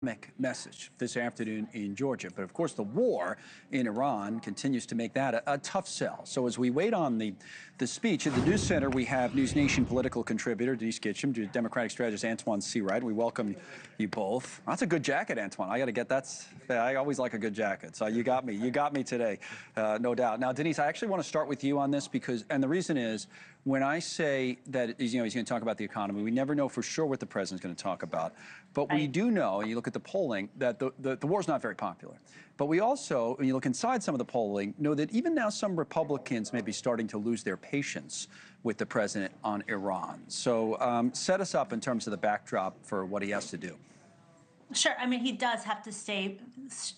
message this afternoon in Georgia. But of course, the war in Iran continues to make that a tough sell. So as we wait on the speech at the News Center, we have NewsNation political contributor Denise Gitsham, Democratic strategist Antoine Seawright. We welcome you both. That's a good jacket, Antoine. I got to get that. I always like a good jacket. So you got me. You got me today, no doubt. Now, Denise, I actually want to start with you on this because, and the reason is, when I say that he's going to talk about the economy, we never know for sure what the president's going to talk about. But we do know, and you look at the polling, that the war's not very popular. But we also, when you look inside some of the polling, know that even now some Republicans may be starting to lose their patience with the president on Iran. So set us up in terms of the backdrop for what he has to do. Sure. I mean, he does have to stay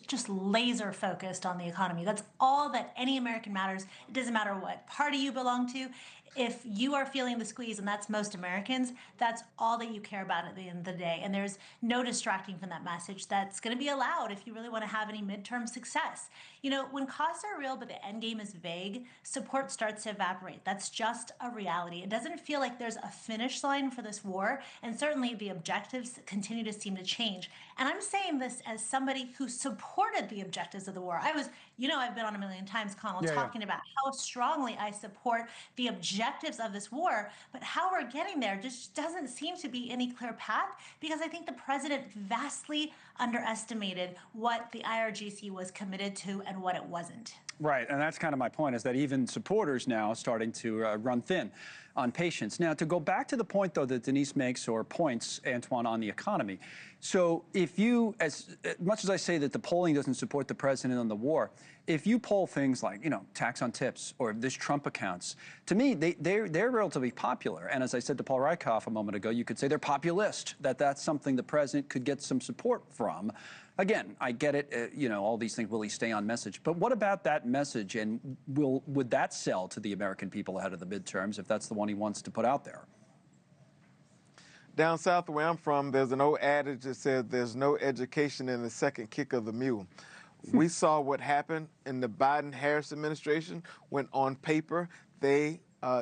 just laser focused on the economy. That's all that any American matters. It doesn't matter what party you belong to. If you are feeling the squeeze, and that's most Americans, that's all that you care about at the end of the day. And there's no distracting from that message that's going to be allowed if you really want to have any midterm success. You know, when costs are real but the end game is vague, support starts to evaporate. That's just a reality. It doesn't feel like there's a finish line for this war, and certainly the objectives continue to seem to change. And I'm saying this as somebody who supported the objectives of the war. I've been on a million times, Connell, talking about how strongly I support the objectives of this war, but how we're getting there just doesn't seem to be any clear path, because I think the president vastly underestimated what the IRGC was committed to and what it wasn't. Right, and that's kind of my point, is that even supporters now are starting to run thin on patience. Now, to go back to the point, though, that Denise makes, or points, Antoine, on the economy. So if you, as much as I say that the polling doesn't support the president on the war, if you poll things like, tax on tips or this Trump accounts, to me, they're relatively popular. And as I said to Paul Rykoff a moment ago, you could say they're populist, that's something the president could get some support from. Again, I get it, all these things, will he stay on message? But what about that message, and would that sell to the American people ahead of the midterms if that's the one he wants to put out there? Down south where I'm from, there's an old adage that says there's no education in the second kick of the mule. We saw what happened in the Biden-Harris administration when on paper they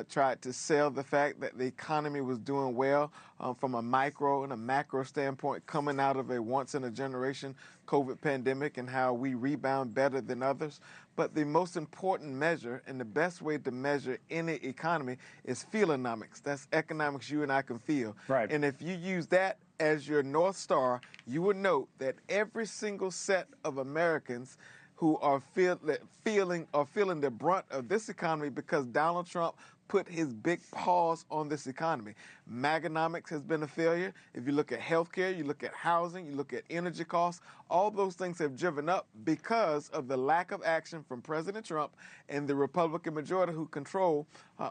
tried to sell the fact that the economy was doing well from a micro and a macro standpoint, coming out of a once-in-a-generation COVID pandemic, and how we rebound better than others. But the most important measure and the best way to measure any economy is feelonomics. That's economics you and I can feel. Right. And if you use that as your North Star, you would note that every single set of Americans who are feeling the brunt of this economy because Donald Trump put his big paws on this economy. Maganomics has been a failure. If you look at healthcare, you look at housing, you look at energy costs, all those things have driven up because of the lack of action from President Trump and the Republican majority who control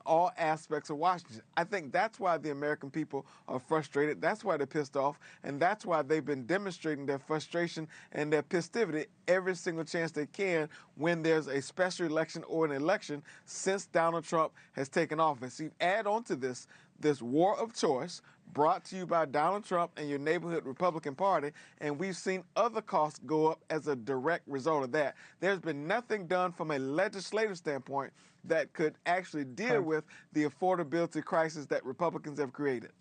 all aspects of Washington. I think that's why the American people are frustrated. That's why they're pissed off. And that's why they've been demonstrating their frustration and their pissivity every single chance they can when there's a special election or an election since Donald Trump has taken office. You add on to this war of choice brought to you by Donald Trump and your neighborhood Republican Party, and we've seen other costs go up as a direct result of that. There's been nothing done from a legislative standpoint that could actually deal with the affordability crisis that Republicans have created.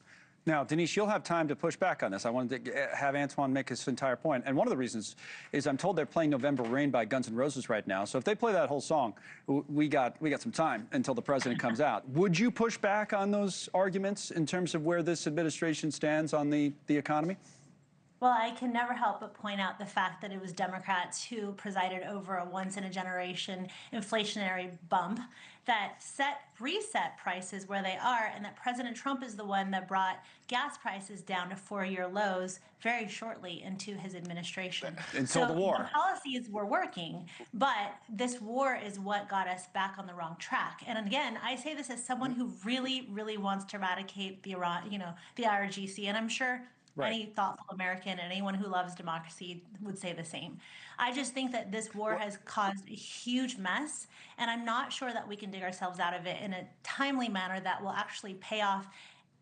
Now, Denise, you'll have time to push back on this. I wanted to have Antoine make his entire point. And one of the reasons is I'm told they're playing November Rain by Guns N' Roses right now. So if they play that whole song, we got some time until the president comes out. Would you push back on those arguments in terms of where this administration stands on the economy? Well, I can never help but point out the fact that it was Democrats who presided over a once-in-a-generation inflationary bump that reset prices where they are, and that President Trump is the one that brought gas prices down to 4-year lows very shortly into his administration. Until the war. The policies were working, but this war is what got us back on the wrong track. And again, I say this as someone who really, really wants to eradicate the IRGC, and I'm sure any thoughtful American and anyone who loves democracy would say the same. I just think that this war has caused a huge mess, and I'm not sure that we can dig ourselves out of it in a timely manner that will actually pay off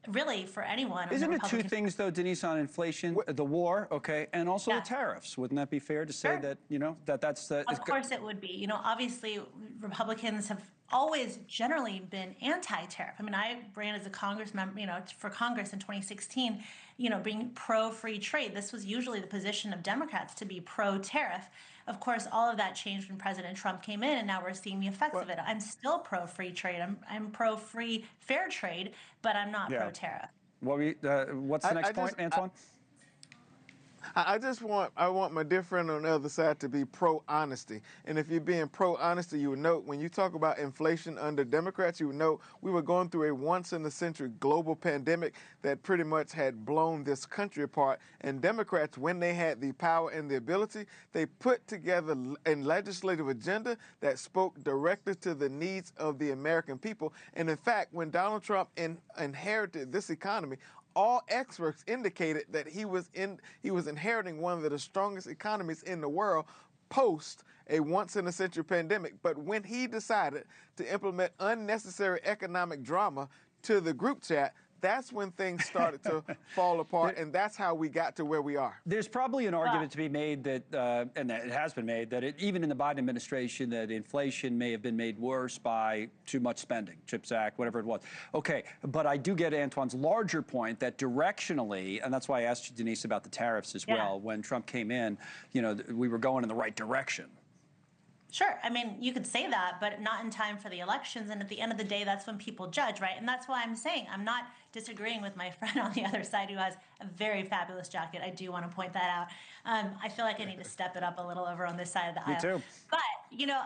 really for anyone. Isn't it two things, though, Denise, on inflation, the war, okay, and also the tariffs? Wouldn't that be fair to say that, that's the... Of course it would be. Obviously, Republicans have always generally been anti-tariff. I mean, I ran as a Congress member, for Congress in 2016, being pro-free trade. This was usually the position of Democrats, to be pro-tariff. Of course, all of that changed when President Trump came in, and now we're seeing the effects of it. I'm still pro-free trade. I'm pro-free fair trade, but I'm not Yeah. pro-tariff. What's the next point, Antoine? I want my dear friend on the other side to be pro-honesty. And if you're being pro-honesty, you would note when you talk about inflation under Democrats, you would note we were going through a once-in-a-century global pandemic that pretty much had blown this country apart. And Democrats, when they had the power and the ability, they put together a legislative agenda that spoke directly to the needs of the American people. And in fact, when Donald Trump inherited this economy, all experts indicated that he was inheriting one of the strongest economies in the world post a once-in-a-century pandemic. But when he decided to implement unnecessary economic drama to the group chat, that's when things started to fall apart, and that's how we got to where we are. There's probably an argument to be made that, and that it has been made, that even in the Biden administration, that inflation may have been made worse by too much spending, CHIPS Act, whatever it was. Okay, but I do get Antoine's larger point that directionally, and that's why I asked you, Denise, about the tariffs as well. When Trump came in, we were going in the right direction. Sure. I mean, you could say that, but not in time for the elections. And at the end of the day, that's when people judge, right? And that's why I'm saying I'm not disagreeing with my friend on the other side who has a very fabulous jacket. I do want to point that out. I feel like I need to step it up a little over on this side of the aisle. Me too. But,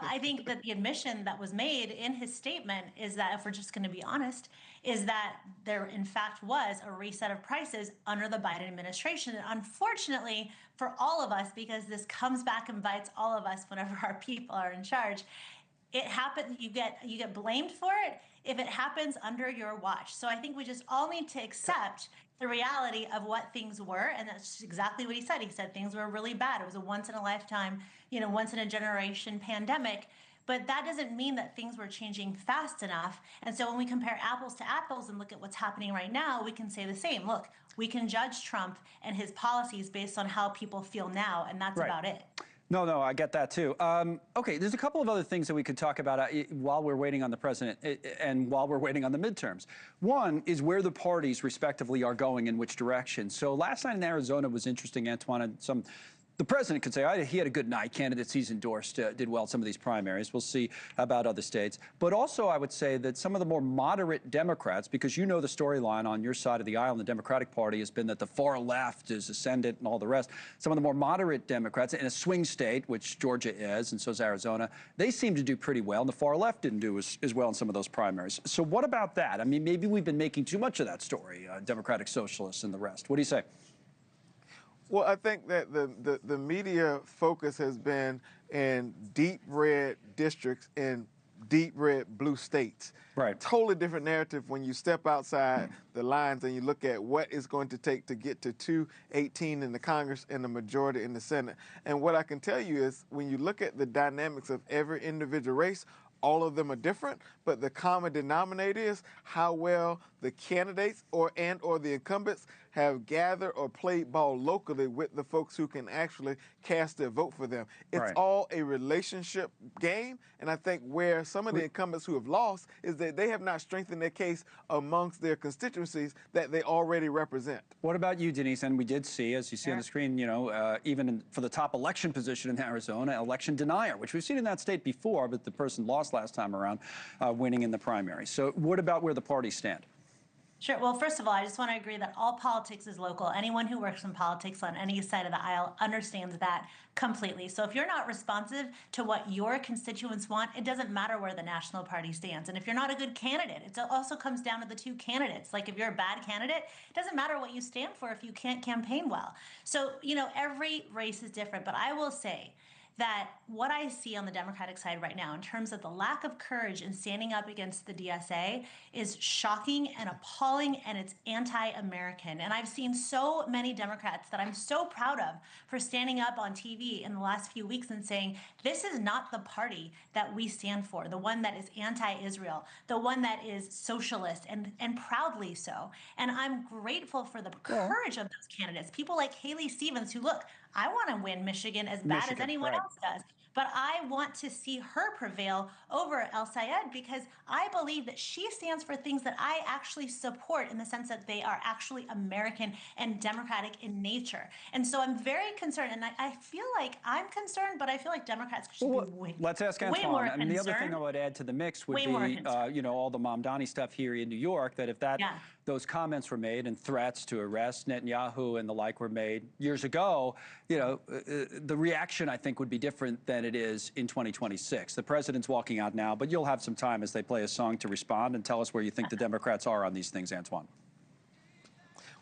I think that the admission that was made in his statement is that, if we're just going to be honest, is that there in fact was a reset of prices under the Biden administration. And unfortunately for all of us, because this comes back and bites all of us whenever our people are in charge, it happens, you get blamed for it if it happens under your watch. So I think we just all need to accept the reality of what things were, and that's exactly what he said. He said things were really bad. It was a once in a lifetime, once in a generation pandemic. But that doesn't mean that things were changing fast enough. And so when we compare apples to apples and look at what's happening right now, we can say the same. Look, we can judge Trump and his policies based on how people feel now, and that's about it. No, I get that too. Okay, there's a couple of other things that we could talk about while we're waiting on the president and while we're waiting on the midterms. One is where the parties respectively are going in which direction. So last night in Arizona was interesting, Antoine, and the president could say he had a good night. Candidates he's endorsed did well in some of these primaries. We'll see about other states. But also, I would say that some of the more moderate Democrats, because the storyline on your side of the aisle in the Democratic Party has been that the far left is ascendant and all the rest. Some of the more moderate Democrats in a swing state, which Georgia is, and so is Arizona, they seem to do pretty well. And the far left didn't do as well in some of those primaries. So what about that? I mean, maybe we've been making too much of that story, Democratic Socialists and the rest. What do you say? Well, I think that the media focus has been in deep red districts in deep red blue states. Right. Totally different narrative when you step outside the lines and you look at what it's going to take to get to 218 in the Congress and the majority in the Senate. And what I can tell you is when you look at the dynamics of every individual race, all of them are different, but the common denominator is how well the candidates or the incumbents have gathered or played ball locally with the folks who can actually cast their vote for them. It's all a relationship game, and I think where some of the incumbents who have lost is that they have not strengthened their case amongst their constituencies that they already represent. What about you, Denise? And we did see, as you see on the screen, even for the top election position in Arizona, election denier, which we've seen in that state before, but the person lost last time around, winning in the primary. So what about where the parties stand? Sure. Well, first of all, I just want to agree that all politics is local. Anyone who works in politics on any side of the aisle understands that completely. So if you're not responsive to what your constituents want, it doesn't matter where the national party stands. And if you're not a good candidate, it also comes down to the two candidates. Like if you're a bad candidate, it doesn't matter what you stand for if you can't campaign well. So, every race is different. But I will say that what I see on the Democratic side right now in terms of the lack of courage in standing up against the DSA is shocking and appalling, and it's anti-American. And I've seen so many Democrats that I'm so proud of for standing up on TV in the last few weeks and saying, this is not the party that we stand for, the one that is anti-Israel, the one that is socialist and proudly so. And I'm grateful for the courage of those candidates, people like Haley Stevens, who, look, I want to win Michigan as bad as Michigan, anyone right. else does. But I want to see her prevail over El Sayed because I believe that she stands for things that I actually support in the sense that they are actually American and democratic in nature. And so I'm very concerned, and I feel like I'm concerned, but I feel like Democrats should be Well, way, let's ask way Antoine. more I mean, the other thing I concerned. would add to the mix would Way more be, concerned. you know, all the Mamdani stuff here in New York, that if that Yeah. those comments were made and threats to arrest Netanyahu and the like were made years ago, you know, the reaction, I think, would be different than it is in 2026. The president's walking out now, but you'll have some time as they play a song to respond and tell us where you think the Democrats are on these things, Antoine.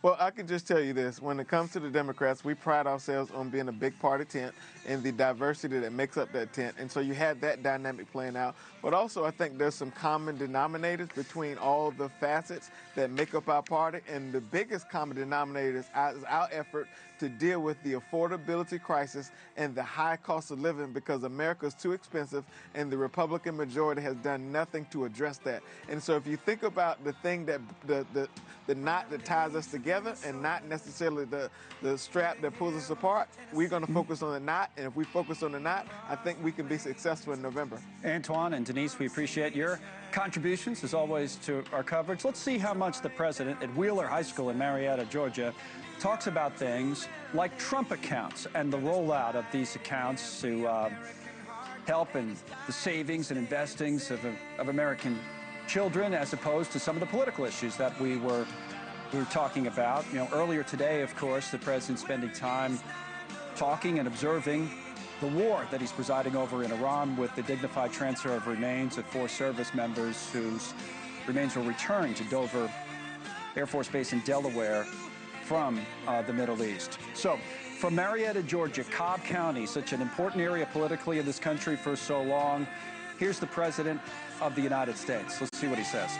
Well, I can just tell you this. When it comes to the Democrats, we pride ourselves on being a big party tent and the diversity that makes up that tent. And so you had that dynamic playing out. But also, I think there's some common denominators between all the facets that make up our party. And the biggest common denominator is our effort to deal with the affordability crisis and the high cost of living because America is too expensive and the Republican majority has done nothing to address that. And so if you think about the thing that the knot that ties us together and not necessarily the strap that pulls us apart, we're going to focus on the knot. And if we focus on the knot, I think we can be successful in November. Antoine and Denise, we appreciate your contributions, as always, to our coverage. Let's see how much the president at Wheeler High School in Marietta, Georgia, talks about things like Trump accounts and the rollout of these accounts to help in the savings and investings of American children, as opposed to some of the political issues that we were talking about. You know, earlier today, of course, the president spending time talking and observing the war that he's presiding over in Iran with the dignified transfer of remains of 4 service members whose remains were returned to Dover Air Force Base in Delaware from the Middle East. So, from Marietta, Georgia, Cobb County, such an important area politically in this country for so long, here's the President of the United States. Let's see what he says.